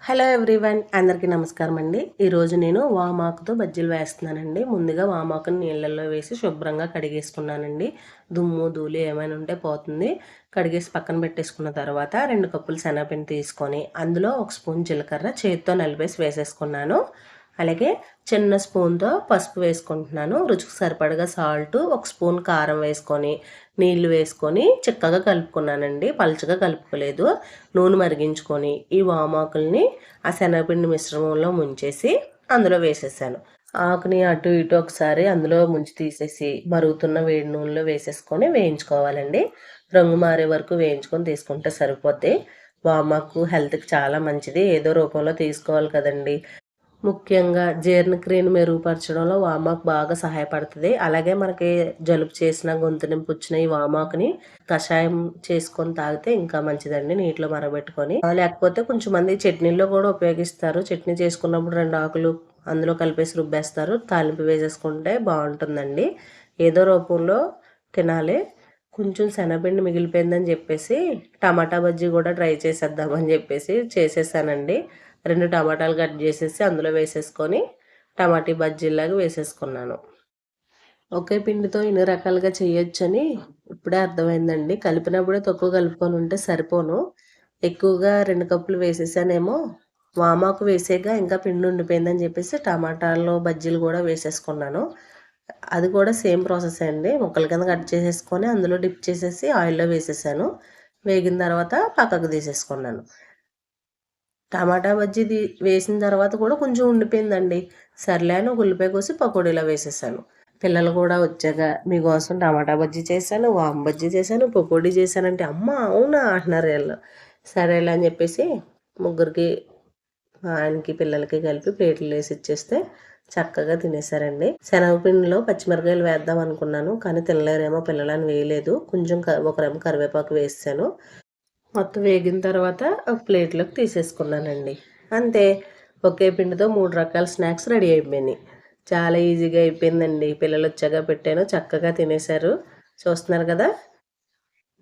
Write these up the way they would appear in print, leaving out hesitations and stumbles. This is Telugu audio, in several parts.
హలో ఎవ్రీవన్, అందరికీ నమస్కారం అండి. ఈరోజు నేను వామాకుతో బజ్జీలు వేస్తున్నానండి. ముందుగా వామాకుని నీళ్ళల్లో వేసి శుభ్రంగా కడిగేసుకున్నానండి. దుమ్ము ధూళి ఏమైనా ఉంటే పోతుంది. కడిగేసి పక్కన పెట్టేసుకున్న తర్వాత 2 కప్పులు శనగపిండి తీసుకొని అందులో 1 స్పూన్ జీలకర్ర చేతితో నలిపేసి వేసేసుకున్నాను. అలాగే చిన్న స్పూన్తో పసుపు వేసుకుంటున్నాను. రుచికి సరిపడగా సాల్ట్, 1 స్పూన్ కారం వేసుకొని నీళ్లు వేసుకొని చిక్కగా కలుపుకున్నానండి. పలుచగా కలుపుకోలేదు. నూనె మరిగించుకొని ఈ వామాకుల్ని ఆ శనగపిండి మిశ్రమంలో ముంచేసి అందులో వేసేసాను. ఆకుని అటు ఇటు ఒకసారి అందులో ముంచి తీసేసి మరుగుతున్న వేడి నూనెలో వేసేసుకొని వేయించుకోవాలండి. రంగు మారే వరకు వేయించుకొని తీసుకుంటే సరిపోద్ది. వామాకు హెల్త్కి చాలా మంచిది. ఏదో రూపంలో తీసుకోవాలి కదండి. ముఖ్యంగా జీర్ణక్రియను మెరుగుపరచడంలో వామాకు బాగా సహాయపడుతుంది. అలాగే మనకి జలుబు చేసిన, గొంతు నొప్పి వచ్చిన ఈ వామాకుని కషాయం చేసుకొని తాగితే ఇంకా మంచిదండి. నీటిలో మరగబెట్టుకొని, లేకపోతే కొంచెం మంది చట్నీల్లో కూడా ఉపయోగిస్తారు. చట్నీ చేసుకున్నప్పుడు 2 ఆకులు అందులో కలిపేసి రుబ్బేస్తారు. తాలింపు వేసేసుకుంటే బాగుంటుందండి. ఏదో రూపంలో తినాలి. కొంచెం శనగపిండి మిగిలిపోయిందని చెప్పేసి టమాటా బజ్జీ కూడా ట్రై చేసేద్దామని చెప్పేసి చేసేసానండి. 2 టమాటాలు కట్ చేసేసి అందులో వేసేసుకొని టమాటీ బజ్జీలాగా వేసేసుకున్నాను. ఒకే పిండితో ఇన్ని రకాలుగా చేయొచ్చని ఇప్పుడే అర్థమైందండి. కలిపినప్పుడే తక్కువ కలుపుకొని ఉంటే సరిపోను. ఎక్కువగా 2 కప్పులు వేసేసానేమో, వామాకు వేసేగా ఇంకా పిండి ఉండిపోయిందని చెప్పేసి టమాటాల్లో బజ్జీలు కూడా వేసేసుకున్నాను. అది కూడా సేమ్ ప్రాసెస్ అండి. ముక్కల కింద కట్ చేసేసుకొని అందులో డిప్ చేసేసి ఆయిల్లో వేసేసాను. వేగిన తర్వాత పక్కకు తీసేసుకున్నాను. టమాటా బజ్జీ వేసిన తర్వాత కూడా కొంచెం ఉండిపోయిందండి. సర్లే అని ఒక ఉల్లిపాయ కోసి పకోడీలో వేసేసాను. పిల్లలు కూడా వచ్చాక మీకోసం టమాటా బజ్జీ చేశాను, వామ్ బజ్జీ చేశాను, పకోడీ చేశానంటే అమ్మ అవునా అంటున్నారు వీళ్ళు. సరేలే అని చెప్పేసి ముగ్గురికి, ఆయనకి పిల్లలకి కలిపి ప్లేట్లు వేసి ఇచ్చేస్తే చక్కగా తినేసారండి. శనగపిండిలో పచ్చిమిరకాయలు వేద్దాం అనుకున్నాను, కానీ తినలేరేమో పిల్లలని వేయలేదు. కొంచెం ఒక రెమ్మ కరివేపాకు వేసాను. మొత్తం వేగిన తర్వాత ఒక ప్లేట్లోకి తీసేసుకున్నానండి. అంతే, ఒకే పిండితో 3 రకాల స్నాక్స్ రెడీ అయిపోయినాయి. చాలా ఈజీగా అయిపోయిందండి. పిల్లలు వచ్చాక పెట్టాను, చక్కగా తినేశారు. చూస్తున్నారు కదా,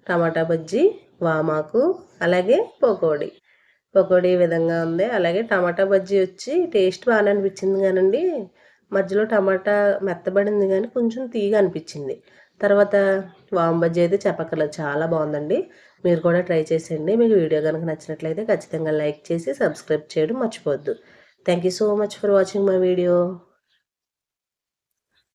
టమాటా బజ్జీ, వామాకు, అలాగే పకోడీ. పకోడీ ఈ విధంగా ఉంది. అలాగే టమాటా బజ్జీ వచ్చి టేస్ట్ బాగానే అనిపించింది కానండి, మధ్యలో టమాటా మెత్తబడింది కానీ కొంచెం తీగ అనిపించింది. తర్వాత వామ్ బజ్జీ అయితే చెప్పక్కర్లేదు, చాలా బాగుందండి. మీరు కూడా ట్రై చేసేయండి. మీకు వీడియో కనుక నచ్చినట్లయితే ఖచ్చితంగా లైక్ చేసి సబ్స్క్రైబ్ చేయడం మర్చిపోవద్దు. Thank you so much for watching my video.